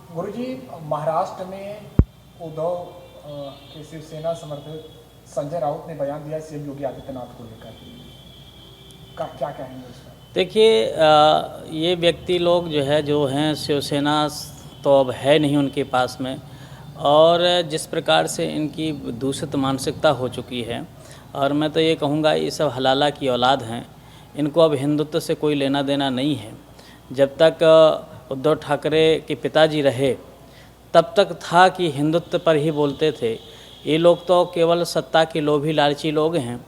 गुरुजी, महाराष्ट्र में उद्धव के शिवसेना समर्थक संजय राउत ने बयान दिया सीएम योगी आदित्यनाथ को लेकर, क्या कहेंगे इस पर? देखिए, ये व्यक्ति लोग जो हैं शिवसेना तो अब है नहीं उनके पास में, और जिस प्रकार से इनकी दूषित मानसिकता हो चुकी है, और मैं तो ये कहूँगा ये सब हलाला की औलाद हैं। इनको अब हिंदुत्व से कोई लेना देना नहीं है। जब तक उद्धव ठाकरे के पिताजी रहे तब तक था कि हिंदुत्व पर ही बोलते थे। ये लोग तो केवल सत्ता के लोभी लालची लोग हैं।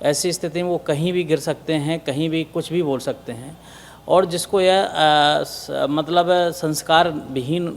ऐसी स्थिति में वो कहीं भी गिर सकते हैं, कहीं भी कुछ भी बोल सकते हैं। और जिसको यह मतलब संस्कार विहीन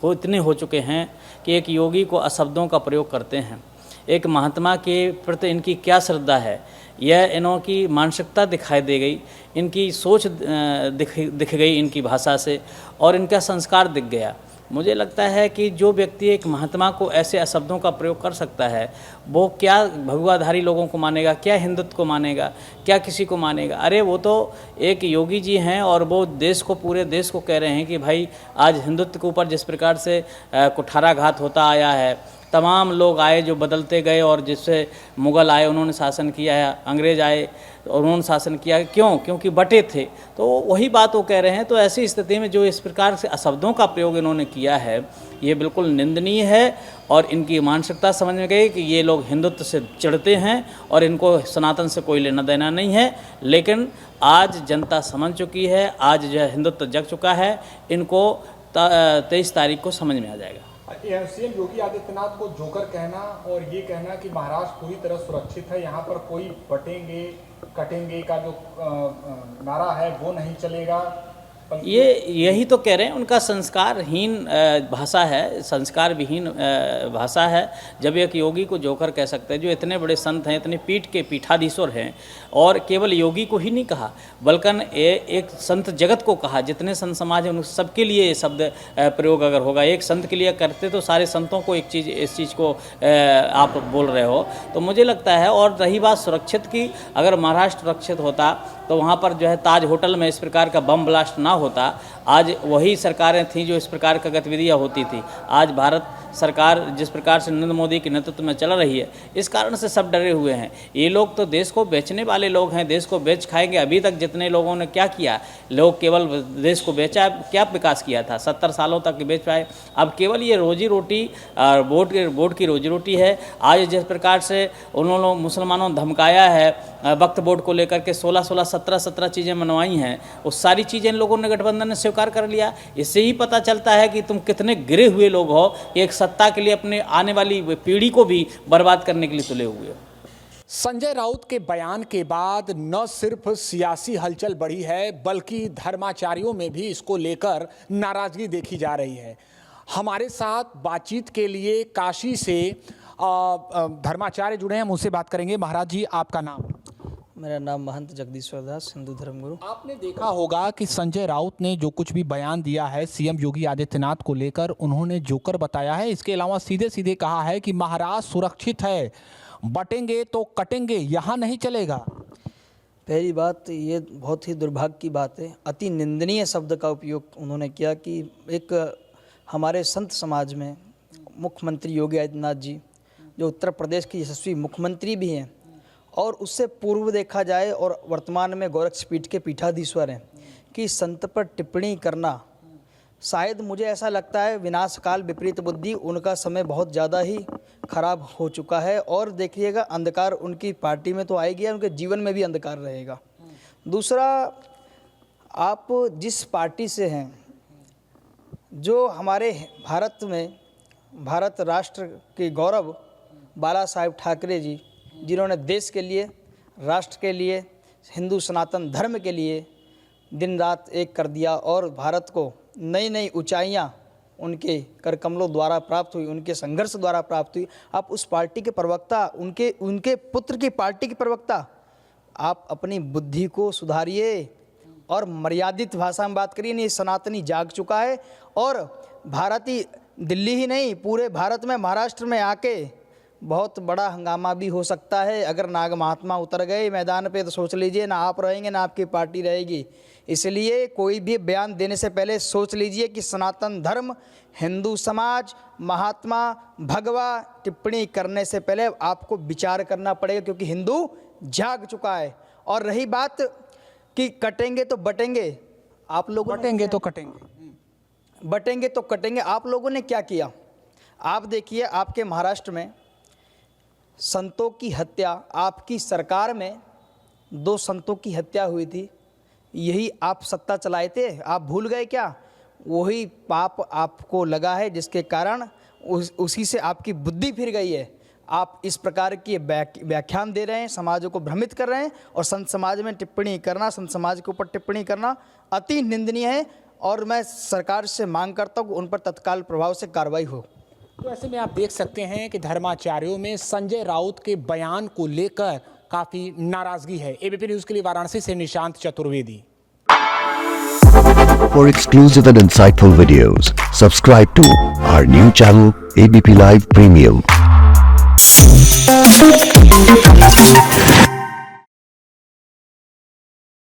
इतने हो चुके हैं कि एक योगी को अशब्दों का प्रयोग करते हैं। एक महात्मा के प्रति इनकी क्या श्रद्धा है, यह इन्हों की मानसिकता दिखाई दे गई, इनकी सोच दिख गई इनकी भाषा से, और इनका संस्कार दिख गया। मुझे लगता है कि जो व्यक्ति एक महात्मा को ऐसे अशब्दों का प्रयोग कर सकता है, वो क्या भगवाधारी लोगों को मानेगा, क्या हिंदुत्व को मानेगा, क्या किसी को मानेगा? अरे वो तो एक योगी जी हैं, और वो देश को, पूरे देश को कह रहे हैं कि भाई आज हिंदुत्व के ऊपर जिस प्रकार से कुठाराघात होता आया है, तमाम लोग आए जो बदलते गए, और जिससे मुग़ल आए उन्होंने शासन किया है, अंग्रेज़ आए और उन्होंने शासन किया। क्यों? क्योंकि बटे थे। तो वही बात वो कह रहे हैं। तो ऐसी स्थिति में जो इस प्रकार से अशब्दों का प्रयोग इन्होंने किया है, ये बिल्कुल निंदनीय है। और इनकी मानसिकता समझ में गई कि ये लोग हिंदुत्व से चिढ़ते हैं और इनको सनातन से कोई लेना देना नहीं है। लेकिन आज जनता समझ चुकी है, आज जो है हिंदुत्व जग चुका है। इनको 23 तारीख को समझ में आ जाएगा। सीएम योगी आदित्यनाथ को जोकर कहना और ये कहना कि महाराष्ट्र पूरी तरह सुरक्षित है, यहाँ पर कोई बटेंगे कटेंगे का जो नारा है वो नहीं चलेगा, ये यही तो कह रहे हैं। उनका संस्कारहीन भाषा है, संस्कार विहीन भाषा है। जब एक योगी को जोकर कह सकते हैं, जो इतने बड़े संत हैं, इतने पीठ के पीठाधीश्वर हैं, और केवल योगी को ही नहीं कहा बल्कि एक संत जगत को कहा। जितने संत समाज हैं उन सबके लिए ये शब्द प्रयोग अगर होगा, एक संत के लिए करते तो सारे संतों को इस चीज़ को आप बोल रहे हो, तो मुझे लगता है। और रही बात सुरक्षित की, अगर महाराष्ट्र सुरक्षित होता तो वहाँ पर जो है ताज होटल में इस प्रकार का बम ब्लास्ट ना होता। आज वही सरकारें थीं जो इस प्रकार का गतिविधियाँ होती थी। आज भारत सरकार जिस प्रकार से नरेंद्र मोदी के नेतृत्व में चल रही है, इस कारण से सब डरे हुए हैं। ये लोग तो देश को बेचने वाले लोग हैं, देश को बेच खाएंगे। अभी तक जितने लोगों ने क्या किया, लोग केवल देश को बेचा, क्या विकास किया था? 70 सालों तक बेच पाए। अब केवल ये रोजी रोटी वोट की रोजी रोटी है। आज जिस प्रकार से उन्होंने मुसलमानों धमकाया है, वक्फ बोर्ड को लेकर के 16 17 चीज़ें मनवाई हैं, वो सारी चीज़ें इन लोगों ने गठबंधन ने स्वीकार कर लिया। इससे ही पता चलता है कि तुम कितने गिरे हुए लोग हो, एक सत्ता के लिए अपने आने वाली पीढ़ी को भी बर्बाद करने के लिए तुले हुए हो। संजय राउत के बयान के बाद न सिर्फ सियासी हलचल बढ़ी है, बल्कि धर्माचार्यों में भी इसको लेकर नाराजगी देखी जा रही है। हमारे साथ बातचीत के लिए काशी से धर्माचार्य जुड़े हैं, हम उनसे बात करेंगे। महाराज जी, आपका नाम? मेरा नाम महंत जगदीश्वर दास, हिंदू धर्मगुरु। आपने देखा होगा कि संजय राउत ने जो कुछ भी बयान दिया है सीएम योगी आदित्यनाथ को लेकर, उन्होंने जोकर बताया है। इसके अलावा सीधे सीधे कहा है कि महाराष्ट्र सुरक्षित है, बटेंगे तो कटेंगे, यहाँ नहीं चलेगा। पहली बात, ये बहुत ही दुर्भाग्य की बात है, अति निंदनीय शब्द का उपयोग उन्होंने किया कि एक हमारे संत समाज में मुख्यमंत्री योगी आदित्यनाथ जी, जो उत्तर प्रदेश के यशस्वी मुख्यमंत्री भी हैं, और उससे पूर्व देखा जाए और वर्तमान में गोरक्षपीठ के पीठाधीश्वर हैं, कि संत पर टिप्पणी करना, शायद मुझे ऐसा लगता है विनाशकाल विपरीत बुद्धि, उनका समय बहुत ज़्यादा ही खराब हो चुका है। और देखिएगा, अंधकार उनकी पार्टी में तो आएगी, उनके जीवन में भी अंधकार रहेगा। दूसरा, आप जिस पार्टी से हैं, जो हमारे भारत में, भारत राष्ट्र के गौरव बाला साहेब ठाकरे जी, जिन्होंने देश के लिए, राष्ट्र के लिए, हिंदू सनातन धर्म के लिए दिन रात एक कर दिया, और भारत को नई नई ऊंचाइयां उनके करकमलों द्वारा प्राप्त हुई, उनके संघर्ष द्वारा प्राप्त हुई। आप उस पार्टी के प्रवक्ता, उनके पुत्र की पार्टी के प्रवक्ता, आप अपनी बुद्धि को सुधारिए और मर्यादित भाषा में बात करिए। नहीं, सनातनी जाग चुका है, और भारतीय, दिल्ली ही नहीं, पूरे भारत में महाराष्ट्र में आके, बहुत बड़ा हंगामा भी हो सकता है। अगर नाग महात्मा उतर गए मैदान पे तो सोच लीजिए ना आप रहेंगे ना आपकी पार्टी रहेगी। इसलिए कोई भी बयान देने से पहले सोच लीजिए कि सनातन धर्म, हिंदू समाज, महात्मा, भगवा टिप्पणी करने से पहले आपको विचार करना पड़ेगा, क्योंकि हिंदू जाग चुका है। और रही बात कि कटेंगे तो बटेंगे, आप लोगों बटेंगे तो कटेंगे, बटेंगे तो कटेंगे, आप लोगों ने क्या किया? आप देखिए, आपके महाराष्ट्र में संतों की हत्या, आपकी सरकार में 2 संतों की हत्या हुई थी। यही आप सत्ता चलाए थे, आप भूल गए क्या? वही पाप आपको लगा है, जिसके कारण उसी से आपकी बुद्धि फिर गई है। आप इस प्रकार की व्याख्यान दे रहे हैं, समाजों को भ्रमित कर रहे हैं, और संत समाज में टिप्पणी करना, संत समाज के ऊपर टिप्पणी करना अति निंदनीय है। और मैं सरकार से मांग करता हूँ उन पर तत्काल प्रभाव से कार्रवाई हो। तो ऐसे में आप देख सकते हैं कि धर्माचार्यों में संजय राउत के बयान को लेकर काफी नाराजगी है। एबीपी न्यूज के लिए वाराणसी से Nishant Chaturvedi. For exclusive and insightful videos, subscribe to our new channel ABP Live Premium.